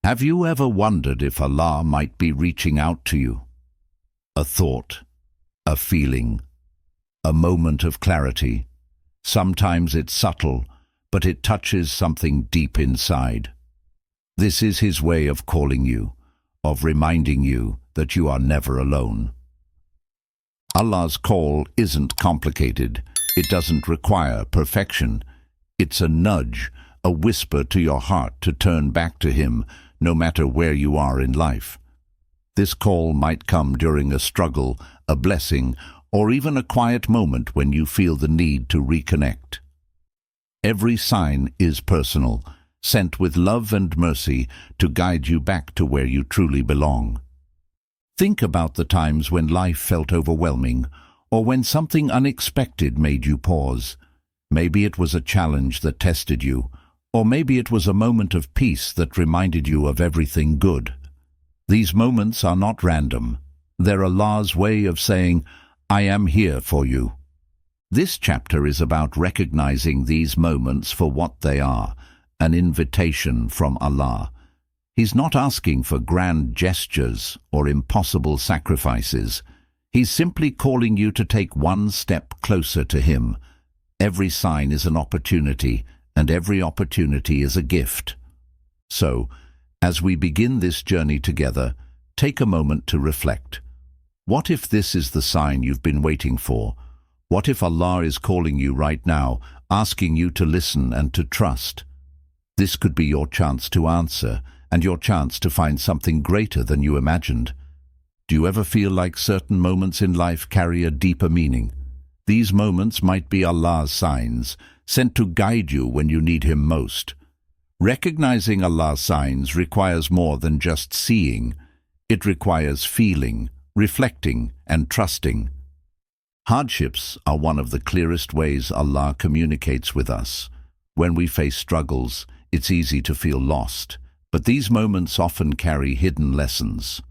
Have you ever wondered if Allah might be reaching out to you? A thought, a feeling, a moment of clarity. Sometimes it's subtle, but it touches something deep inside. This is His way of calling you, of reminding you that you are never alone. Allah's call isn't complicated. It doesn't require perfection. It's a nudge, a whisper to your heart to turn back to Him, no matter where you are in life. This call might come during a struggle, a blessing, or even a quiet moment when you feel the need to reconnect. Every sign is personal, sent with love and mercy to guide you back to where you truly belong. Think about the times when life felt overwhelming, or when something unexpected made you pause. Maybe it was a challenge that tested you, or maybe it was a moment of peace that reminded you of everything good. These moments are not random. They're Allah's way of saying, "I am here for you." This chapter is about recognizing these moments for what they are, an invitation from Allah. He's not asking for grand gestures or impossible sacrifices. He's simply calling you to take one step closer to Him. Every sign is an opportunity, and every opportunity is a gift. So, as we begin this journey together, take a moment to reflect. What if this is the sign you've been waiting for? What if Allah is calling you right now, asking you to listen and to trust? This could be your chance to answer, and your chance to find something greater than you imagined. Do you ever feel like certain moments in life carry a deeper meaning? These moments might be Allah's signs, sent to guide you when you need Him most. Recognizing Allah's signs requires more than just seeing. It requires feeling, reflecting, and trusting. Hardships are one of the clearest ways Allah communicates with us. When we face struggles, it's easy to feel lost, but these moments often carry hidden lessons.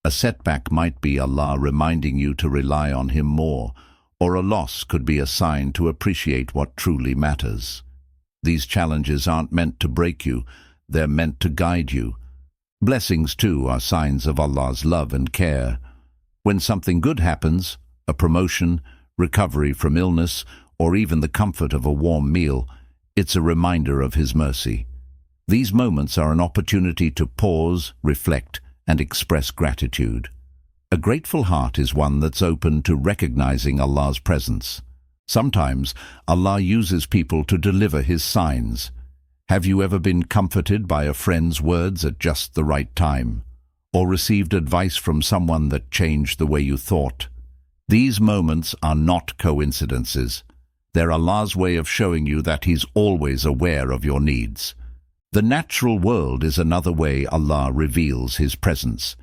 A setback might be Allah reminding you to rely on Him more, or a loss could be a sign to appreciate what truly matters. These challenges aren't meant to break you, they're meant to guide you. Blessings, too, are signs of Allah's love and care. When something good happens, a promotion, recovery from illness, or even the comfort of a warm meal, it's a reminder of His mercy. These moments are an opportunity to pause, reflect, and express gratitude. A grateful heart is one that's open to recognizing Allah's presence. Sometimes Allah uses people to deliver His signs. Have you ever been comforted by a friend's words at just the right time? Or received advice from someone that changed the way you thought? These moments are not coincidences. They're Allah's way of showing you that He's always aware of your needs. The natural world is another way Allah reveals His presence.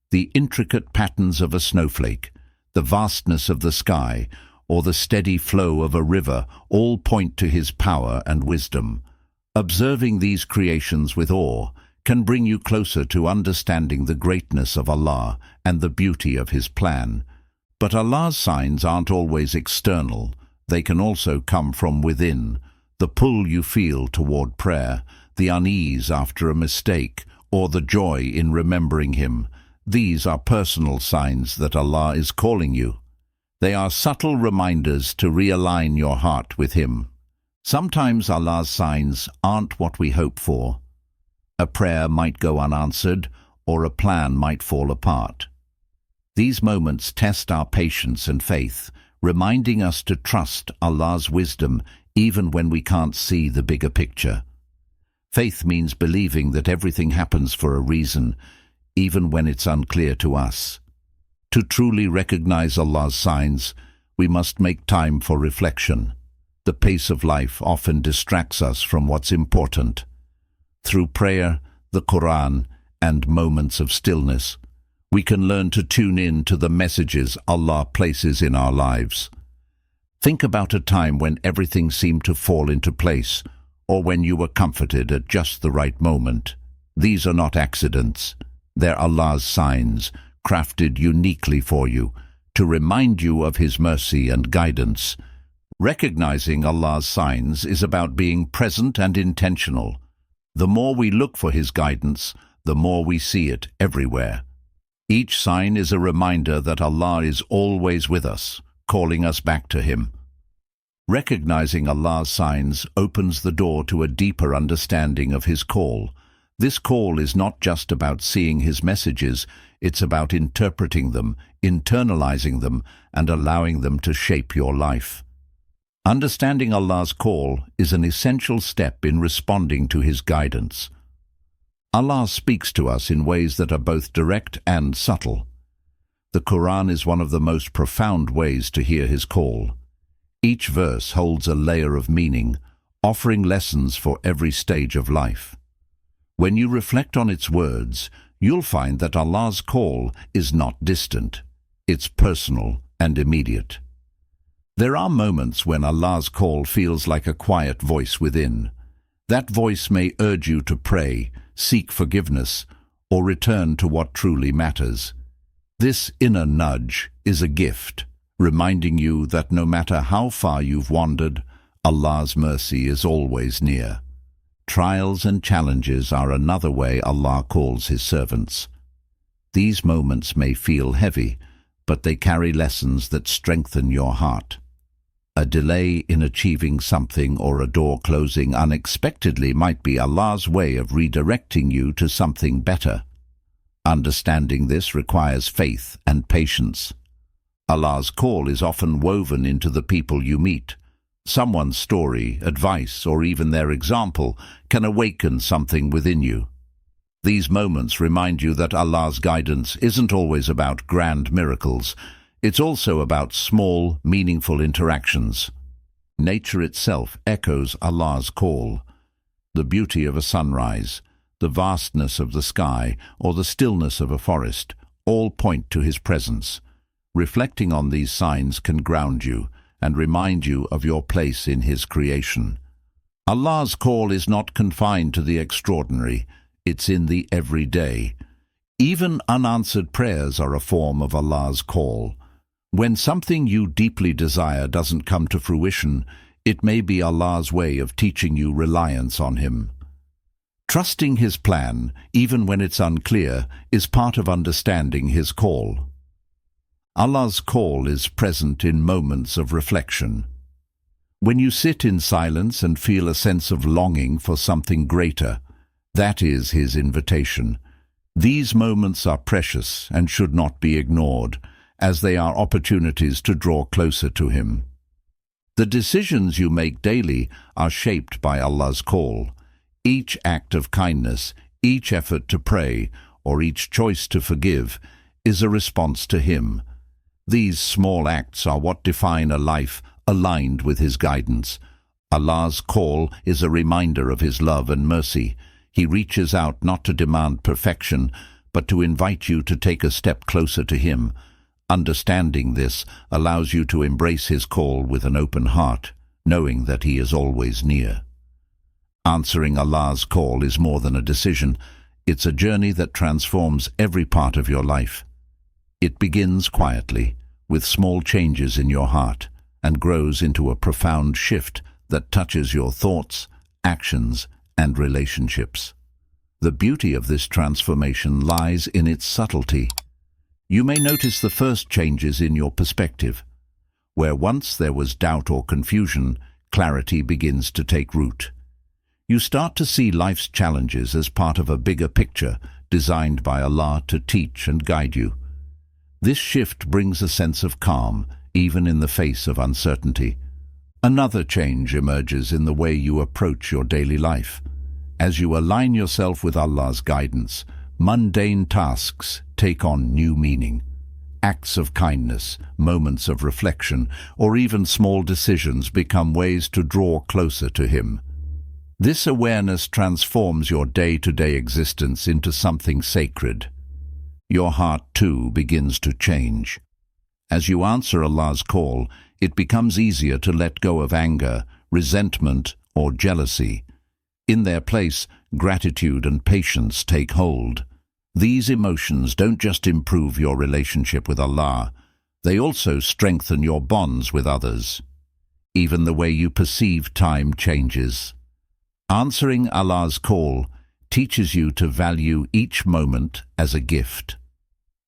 The intricate patterns of a snowflake, the vastness of the sky, or the steady flow of a river all point to His power and wisdom. Observing these creations with awe can bring you closer to understanding the greatness of Allah and the beauty of His plan. But Allah's signs aren't always external. They can also come from within. The pull you feel toward prayer, the unease after a mistake, or the joy in remembering Him. These are personal signs that Allah is calling you. They are subtle reminders to realign your heart with Him. Sometimes Allah's signs aren't what we hope for. A prayer might go unanswered, or a plan might fall apart. These moments test our patience and faith, reminding us to trust Allah's wisdom even when we can't see the bigger picture. Faith means believing that everything happens for a reason, even when it's unclear to us. To truly recognize Allah's signs, we must make time for reflection. The pace of life often distracts us from what's important. Through prayer, the Quran, and moments of stillness, we can learn to tune in to the messages Allah places in our lives. Think about a time when everything seemed to fall into place, or when you were comforted at just the right moment. These are not accidents. They're Allah's signs, crafted uniquely for you, to remind you of His mercy and guidance. Recognizing Allah's signs is about being present and intentional. The more we look for His guidance, the more we see it everywhere. Each sign is a reminder that Allah is always with us, calling us back to Him. Recognizing Allah's signs opens the door to a deeper understanding of His call. This call is not just about seeing His messages, it's about interpreting them, internalizing them, and allowing them to shape your life. Understanding Allah's call is an essential step in responding to His guidance. Allah speaks to us in ways that are both direct and subtle. The Quran is one of the most profound ways to hear His call. Each verse holds a layer of meaning, offering lessons for every stage of life. When you reflect on its words, you'll find that Allah's call is not distant. It's personal and immediate. There are moments when Allah's call feels like a quiet voice within. That voice may urge you to pray, seek forgiveness, or return to what truly matters. This inner nudge is a gift, reminding you that no matter how far you've wandered, Allah's mercy is always near. Trials and challenges are another way Allah calls His servants. These moments may feel heavy, but they carry lessons that strengthen your heart. A delay in achieving something or a door closing unexpectedly might be Allah's way of redirecting you to something better. Understanding this requires faith and patience. Allah's call is often woven into the people you meet. Someone's story, advice, or even their example can awaken something within you. These moments remind you that Allah's guidance isn't always about grand miracles. It's also about small, meaningful interactions. Nature itself echoes Allah's call. The beauty of a sunrise, the vastness of the sky, or the stillness of a forest all point to His presence. Reflecting on these signs can ground you and remind you of your place in His creation. Allah's call is not confined to the extraordinary, it's in the everyday. Even unanswered prayers are a form of Allah's call. When something you deeply desire doesn't come to fruition, it may be Allah's way of teaching you reliance on Him. Trusting His plan, even when it's unclear, is part of understanding His call. Allah's call is present in moments of reflection. When you sit in silence and feel a sense of longing for something greater, that is His invitation. These moments are precious and should not be ignored, as they are opportunities to draw closer to Him. The decisions you make daily are shaped by Allah's call. Each act of kindness, each effort to pray, or each choice to forgive is a response to Him. These small acts are what define a life aligned with His guidance. Allah's call is a reminder of His love and mercy. He reaches out not to demand perfection, but to invite you to take a step closer to Him. Understanding this allows you to embrace His call with an open heart, knowing that He is always near. Answering Allah's call is more than a decision. It's a journey that transforms every part of your life. It begins quietly, with small changes in your heart, and grows into a profound shift that touches your thoughts, actions, and relationships. The beauty of this transformation lies in its subtlety. You may notice the first changes in your perspective. Where once there was doubt or confusion, clarity begins to take root. You start to see life's challenges as part of a bigger picture designed by Allah to teach and guide you. This shift brings a sense of calm, even in the face of uncertainty. Another change emerges in the way you approach your daily life. As you align yourself with Allah's guidance, mundane tasks take on new meaning. Acts of kindness, moments of reflection, or even small decisions become ways to draw closer to Him. This awareness transforms your day-to-day existence into something sacred. Your heart, too, begins to change. As you answer Allah's call, it becomes easier to let go of anger, resentment, or jealousy. In their place, gratitude and patience take hold. These emotions don't just improve your relationship with Allah, they also strengthen your bonds with others. Even the way you perceive time changes. Answering Allah's call teaches you to value each moment as a gift.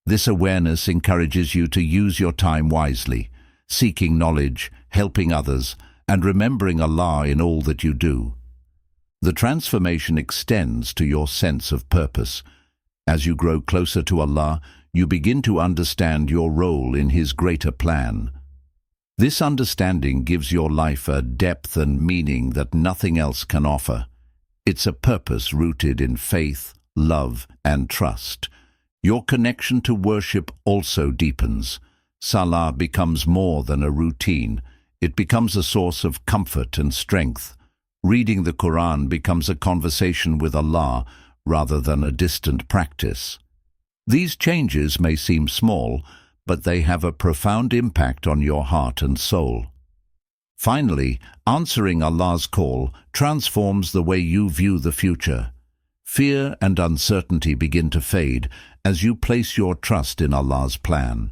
This awareness encourages you to use your time wisely, seeking knowledge, helping others, and remembering Allah in all that you do. The transformation extends to your sense of purpose. As you grow closer to Allah, you begin to understand your role in His greater plan. This understanding gives your life a depth and meaning that nothing else can offer. It's a purpose rooted in faith, love, and trust. Your connection to worship also deepens. Salah becomes more than a routine. It becomes a source of comfort and strength. Reading the Quran becomes a conversation with Allah rather than a distant practice. These changes may seem small, but they have a profound impact on your heart and soul. Finally, answering Allah's call transforms the way you view the future. Fear and uncertainty begin to fade as you place your trust in Allah's plan.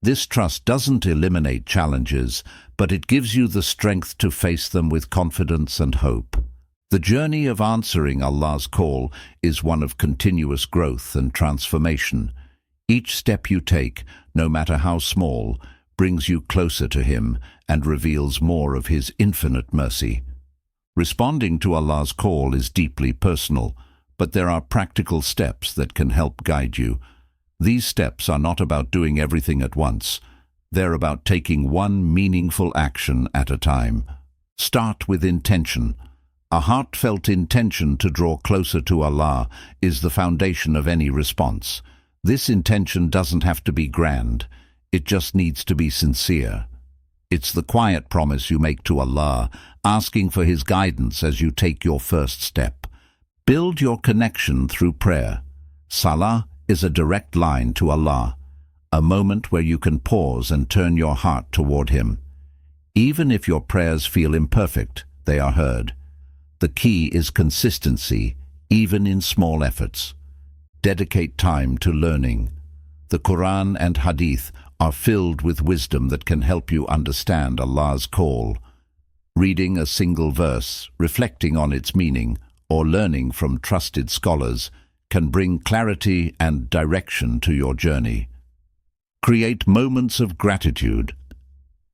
This trust doesn't eliminate challenges, but it gives you the strength to face them with confidence and hope. The journey of answering Allah's call is one of continuous growth and transformation. Each step you take, no matter how small, brings you closer to Him and reveals more of His infinite mercy. Responding to Allah's call is deeply personal, but there are practical steps that can help guide you. These steps are not about doing everything at once. They're about taking one meaningful action at a time. Start with intention. A heartfelt intention to draw closer to Allah is the foundation of any response. This intention doesn't have to be grand. It just needs to be sincere. It's the quiet promise you make to Allah, asking for His guidance as you take your first step. Build your connection through prayer. Salah is a direct line to Allah, a moment where you can pause and turn your heart toward Him. Even if your prayers feel imperfect, they are heard. The key is consistency, even in small efforts. Dedicate time to learning. The Quran and Hadith are filled with wisdom that can help you understand Allah's call. Reading a single verse, reflecting on its meaning, or learning from trusted scholars can bring clarity and direction to your journey. Create moments of gratitude.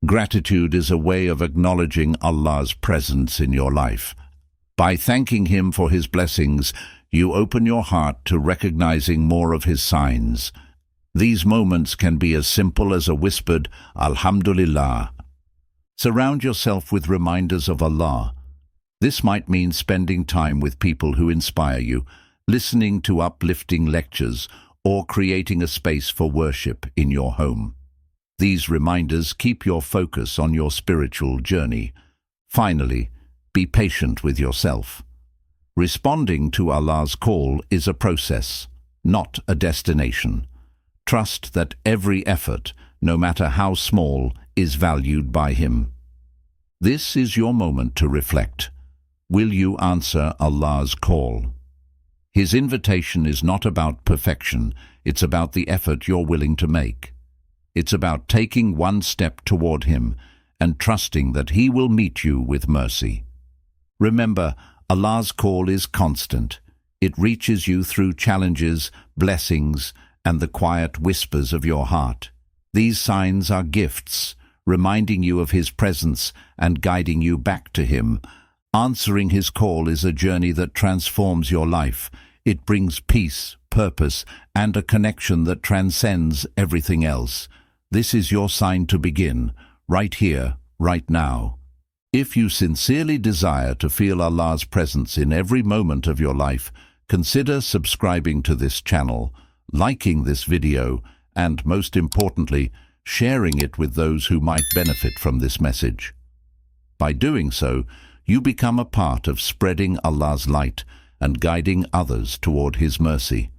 Gratitude is a way of acknowledging Allah's presence in your life. By thanking Him for His blessings, you open your heart to recognizing more of His signs. These moments can be as simple as a whispered, Alhamdulillah. Surround yourself with reminders of Allah. This might mean spending time with people who inspire you, listening to uplifting lectures, or creating a space for worship in your home. These reminders keep your focus on your spiritual journey. Finally, be patient with yourself. Responding to Allah's call is a process, not a destination. Trust that every effort, no matter how small, is valued by Him. This is your moment to reflect. Will you answer Allah's call? His invitation is not about perfection, it's about the effort you're willing to make. It's about taking one step toward Him and trusting that He will meet you with mercy. Remember, Allah's call is constant. It reaches you through challenges, blessings, and the quiet whispers of your heart. These signs are gifts, reminding you of His presence and guiding you back to Him. Answering His call is a journey that transforms your life. It brings peace, purpose, and a connection that transcends everything else. This is your sign to begin, right here, right now. If you sincerely desire to feel Allah's presence in every moment of your life, consider subscribing to this channel, liking this video, and most importantly, sharing it with those who might benefit from this message. By doing so, you become a part of spreading Allah's light and guiding others toward His mercy.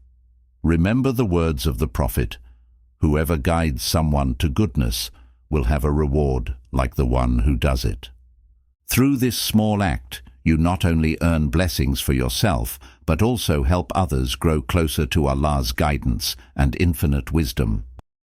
Remember the words of the Prophet, "Whoever guides someone to goodness will have a reward like the one who does it." Through this small act, you not only earn blessings for yourself, but also help others grow closer to Allah's guidance and infinite wisdom.